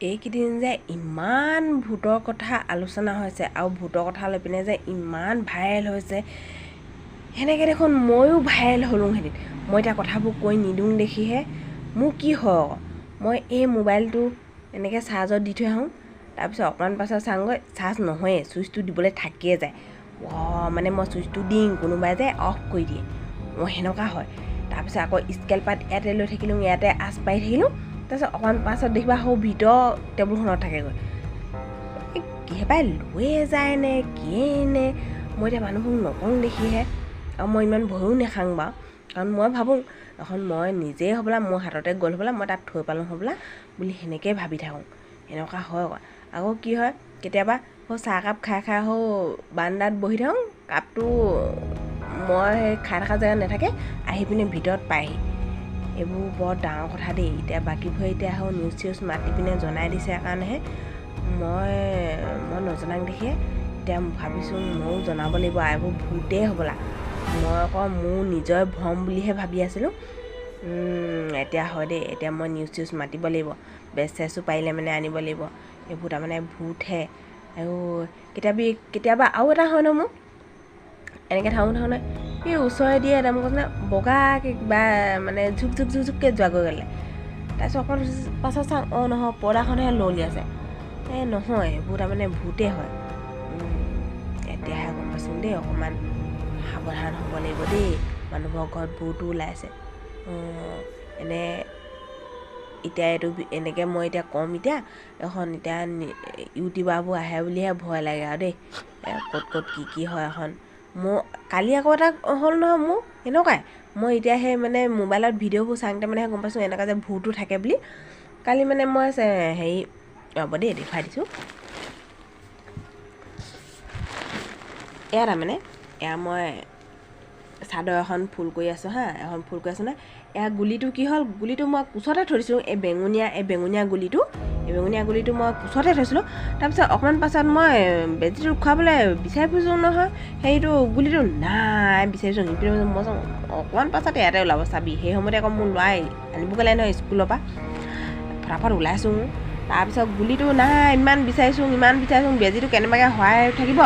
এইকেইদিন যে ইমান ভূতৰ কথা আলোচনা হৈছে আৰু ভূতৰ কথা লৈ পিনে যে ইমান ভাইৰেল হৈছে, সেনেকৈ দেখোন ময়ো ভাইৰেল হ'লোঁ সেইদিন। মই এতিয়া কথাবোৰ কৈ নিদিওঁ দেখিহে মোৰ কি হয়, মই এই মোবাইলটো এনেকৈ চাৰ্জত দি থৈ আহোঁ, তাৰপিছত অকণমান পাছত চাওঁগৈ চাৰ্জ নহয়েই, চুইচটো দিবলৈ থাকিয়ে যায়। মানে মই চুইচটো দিম, কোনোবাই যে অফ কৰি দিয়ে, মই সেনেকুৱা হয়। তাৰপিছত আকৌ স্কেল পাত ইয়াতে লৈ থাকিলোঁ, ইয়াতে আঁচ পাৰি থাকিলোঁ, তাৰপিছত অকণমান পাছত দেখিবা সৌ ভিতৰ টেবুলখনত থাকেগৈ। কিবাই লৈয়ে যায় নে কিয়ে নে, মই এতিয়া মানুহবোৰ নকওঁ দেখিহে। আৰু মই ইমান ভয়ো নাখাওঁ বাৰু, কাৰণ মই ভাবোঁ এখন মই নিজেই হ'বলা মোৰ হাততে গ'ল হ'বলা, মই তাত থৈ পালোঁ হ'বলা বুলি সেনেকৈয়ে ভাবি থাকোঁ। এনেকুৱা হয় আকৌ কি হয়, কেতিয়াবা চাহকাপ খাই বাৰান্দাত বহি থাকোঁ, কাপটো মই খাই থকা জেগাত নাথাকে, আহি পিনে ভিতৰত পায়হি। এইবোৰ বৰ ডাঙৰ কথা দেই। এতিয়া বাকীবোৰে এতিয়া নিউজ চিউজ মাতি পিনে জনাই দিছে কাৰণেহে মই নজনাক দেখিয়ে এতিয়া ভাবিছোঁ ময়ো জনাব লাগিব, এইবোৰ ভূতেই হ'বলা। মই আকৌ মোৰ নিজৰ ভ্ৰম বুলিহে ভাবি আছিলোঁ। এতিয়া হয় দেই, এতিয়া মই নিউজ চিউজ মাতিব লাগিব, বেজ চেজো পাৰিলে মানে আনিব লাগিব। এইবোৰ তাৰমানে ভূতহে। আৰু কেতিয়াবা আৰু এটা হয় ন, মোৰ এনেকৈ থাকোঁতে এই ওচৰেদি একদম কৈছে বগাকৈ কিবা মানে ঝুককৈ যোৱাগৈ গ'লে, তাৰপিছত অকণ পাছত চাওঁ নহয় পৰ্দাখনহে ললি আছে। নহয়, এইবোৰ তাৰমানে ভূতেই হয়। এতিয়াহে গম পাইছোঁ দেই, অকণমান সাৱধান হ'ব লাগিব দেই, মানুহবোৰৰ ঘৰত ভূতো ওলাইছে। এতিয়া এইটো এনেকৈ মই এতিয়া ক'ম, এতিয়া ইউটিউবাৰবোৰ আহে বুলিহে ভয় লাগে আৰু দেই। ক'ত কি হয় এখন। মোৰ কালি আকৌ এটা হ'ল নহয়, মোৰ এনেকুৱাই। মই এতিয়া সেই মানে মোবাইলত ভিডিঅ'বোৰ চাওঁতে মানেহে গম পাইছোঁ এনেকুৱা যে ভূতো থাকে বুলি। কালি মানে মই হেৰি ৰ'ব দেই দেখুৱাই দিছোঁ। এয়া মই চাদৰ এখন ফুল কৰি আছোঁ এয়া গুলিটো কি হ'ল, গুলিটো মই কোচতে থৈ দিছিলোঁ, এই বেঙুনীয়া গুলিটো মই কোচতে থৈছিলোঁ। তাৰপিছত অকণমান পাছত মই বেজীটো খুৱাবলৈ বিচাৰি ফুৰিছোঁ নহয়, গুলিটো নাই বিচাৰিছোঁ নিপিনে। মই অকণমান পাছত ইয়াতে ওলাব চাবি। সেই সময়তে আকৌ মোৰ ল'ৰাই আনিবগৈ লাগে নহয় স্কুলৰ পৰা, ফটাফট ওলাইছোঁ। তাৰপিছত গুলিটো নাই, ইমান বিচাৰিছোঁ বেজীটো কেনেবাকৈ হৰাই থাকিব,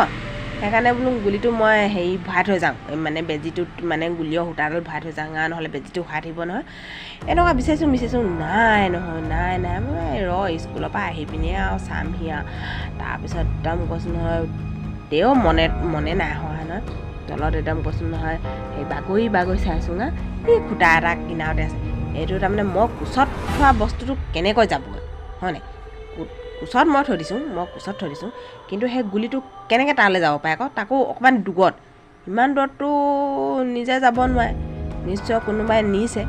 সেইকাৰণে বোলো গুলিটো মই ভৰাই থৈ যাওঁ, মানে বেজীটোত মানে গুলিৰ সূতাডাল ভৰাই থৈ যাওঁ, নহ'লে বেজীটো হৰাই থাকিব নহয়। এনেকুৱা বিচাৰিছোঁ নাই মই স্কুলৰ পৰা আহি পিনে আৰু চামহি আৰু। তাৰপিছত একদম কৈছোঁ নহয়, তেও মনে নাই হোৱা নহয়, তলত একদম কৈছোঁ নহয় বাগৰি চাইছোঁ এই খুটা এটা কিনাৰতে আছে। এইটো তাৰমানে মই কোচত থোৱা বস্তুটো কেনেকৈ যাবগৈ হয়নে, কোচত মই থৈ দিছোঁ, কিন্তু সেই গুলিটো কেনেকৈ তালৈ যাব পাৰে আকৌ, তাকো অকণমান দূৰত। ইমান দূৰততো নিজে যাব নোৱাৰে, নিশ্চয় কোনোবাই নিছে।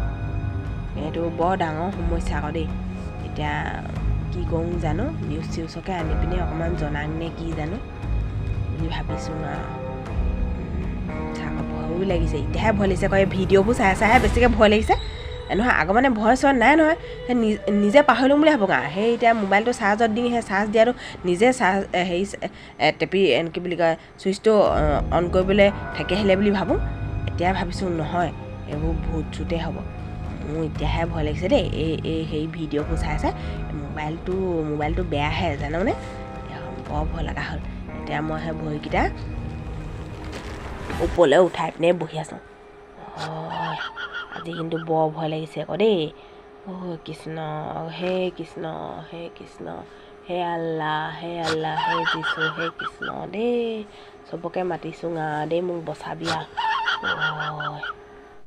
এইটো বৰ ডাঙৰ সমস্যা আকৌ দেই। এতিয়া কি কৰোঁ জানো, নিউজ চিউজকে আনি পিনে অকণমান জনাং নে কি জানো বুলি ভাবিছোঁ আৰু। ভয়ো লাগিছে, এতিয়াহে ভয় লাগিছে আকৌ। এই ভিডিঅ'বোৰ চাইহে বেছিকৈ ভয় লাগিছে নহয়, আগৰ মানে ভয় চয় নাই নহয়। সেই নিজে পাহৰিলোঁ বুলি ভাবোঁ এতিয়া মোবাইলটো চাৰ্জত দি চাৰ্জ দিয়াটো নিজে টেপি কি বুলি কয় চুইচটো অন কৰিবলৈ থাকি আহিলে বুলি ভাবোঁ। এতিয়া ভাবিছোঁ নহয়, এইবোৰ ভূত চুতে হ'ব। মোৰ এতিয়াহে ভয় লাগিছে দেই, এই ভিডিঅ'বোৰ চাই মোবাইলটো বেয়াহে জাননে, বৰ ভয় লগা হ'ল। এতিয়া মই সেই ভৰিকেইটা ওপৰলৈ উঠাই পিনে বহি আছোঁ। আজি কিন্তু বৰ ভয় লাগিছে আকৌ দেই। কৃষ্ণ হে আল্লাহ হে যিছু হে কৃষ্ণ দেই, চবকে মাতিছোঁ দেই মোক বচাবি আৰু।